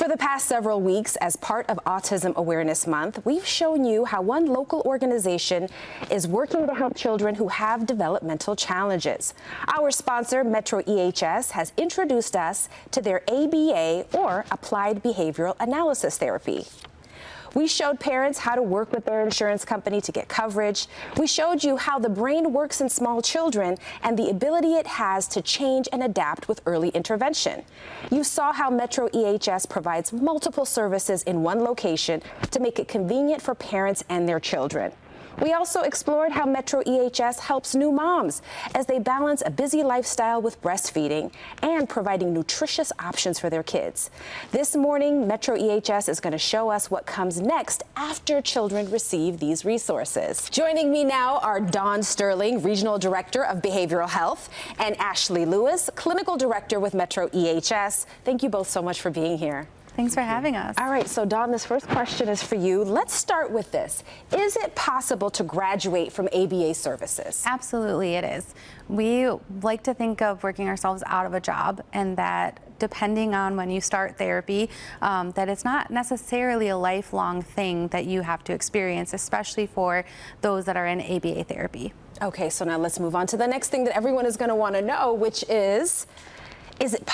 For the past several weeks, as part of Autism Awareness Month, we've shown you how one local organization is working to help children who have developmental challenges. Our sponsor, MetroEHS, has introduced us to their ABA, or Applied Behavioral Analysis Therapy. We showed parents how to work with their insurance company to get coverage. We showed you how the brain works in small children and the ability it has to change and adapt with early intervention. You saw how MetroEHS provides multiple services in one location to make it convenient for parents and their children. We also explored how MetroEHS helps new moms as they balance a busy lifestyle with breastfeeding and providing nutritious options for their kids. This morning, MetroEHS is going to show us what comes next after children receive these resources. Joining me now are Dawn Sterling, Regional Director of Behavioral Health, and Ashley Lewis, Clinical Director with MetroEHS. Thank you both so much for being here. Thanks for having us. All right, so Dawn, this first question is for you. Let's start with this. Is it possible to graduate from ABA services? Absolutely, it is. We like to think of working ourselves out of a job, and that depending on when you start therapy, that it's not necessarily a lifelong thing that you have to experience, especially for those that are in ABA therapy. Okay, so now let's move on to the next thing that everyone is going to want to know, which is it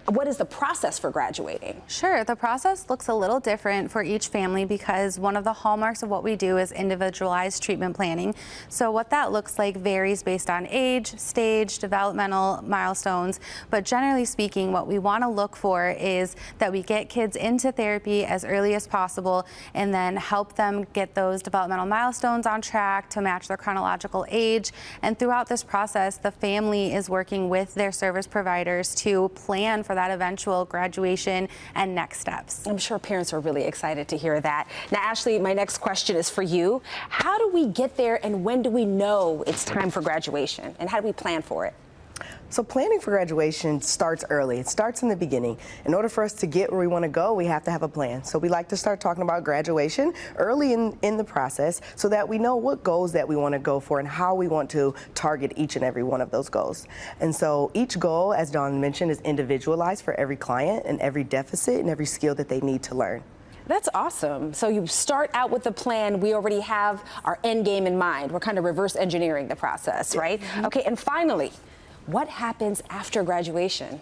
what is the process for graduating? Sure, the process looks a little different for each family because one of the hallmarks of what we do is individualized treatment planning. So what that looks like varies based on age, stage, developmental milestones, but generally speaking, what we want to look for is that we get kids into therapy as early as possible and then help them get those developmental milestones on track to match their chronological age. And throughout this process, the family is working with their service providers to plan for that eventual graduation and next steps. I'm sure parents are really excited to hear that. Now, Ashley, my next question is for you. How do we get there, and when do we know it's time for graduation, and how do we plan for it? So planning for graduation starts early. It starts in the beginning. In order for us to get where we want to go, we have to have a plan. So we like to start talking about graduation early in the process so that we know what goals that we want to go for and how we want to target each and every one of those goals. And so each goal, as Dawn mentioned, is individualized for every client and every deficit and every skill that they need to learn. That's awesome. So you start out with a plan. We already have our end game in mind. We're kind of reverse engineering the process, right? Mm-hmm. Okay, and finally, what happens after graduation?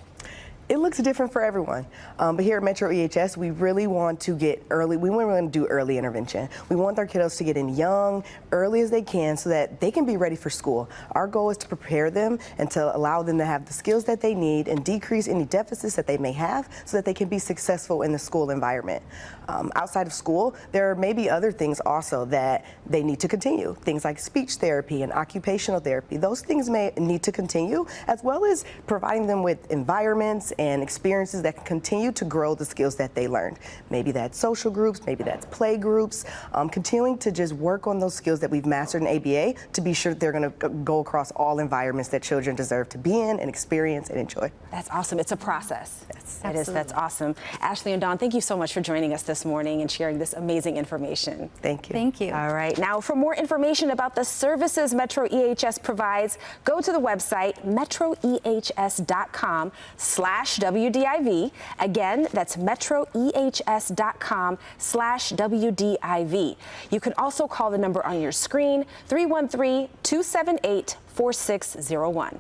It looks different for everyone, but here at MetroEHS, we really want to get early. We want to do early intervention. We want our kiddos to get in young, early as they can, so that they can be ready for school. Our goal is to prepare them and to allow them to have the skills that they need and decrease any deficits that they may have so that they can be successful in the school environment. Outside of school, there may be other things also that they need to continue. Things like speech therapy and occupational therapy. Those things may need to continue, as well as providing them with environments and experiences that can continue to grow the skills that they learned. Maybe that's social groups, maybe that's play groups, continuing to just work on those skills that we've mastered in ABA to be sure that they're going to go across all environments that children deserve to be in and experience and enjoy. That's awesome. It's a process. Yes, it is. That's awesome. Ashley and Dawn, thank you so much for joining us this morning and sharing this amazing information. Thank you. Thank you. All right. Now, for more information about the services MetroEHS provides, go to the website metroehs.com/WDIV. Again, that's metroehs.com/WDIV. You can also call the number on your screen, 313-278-4601.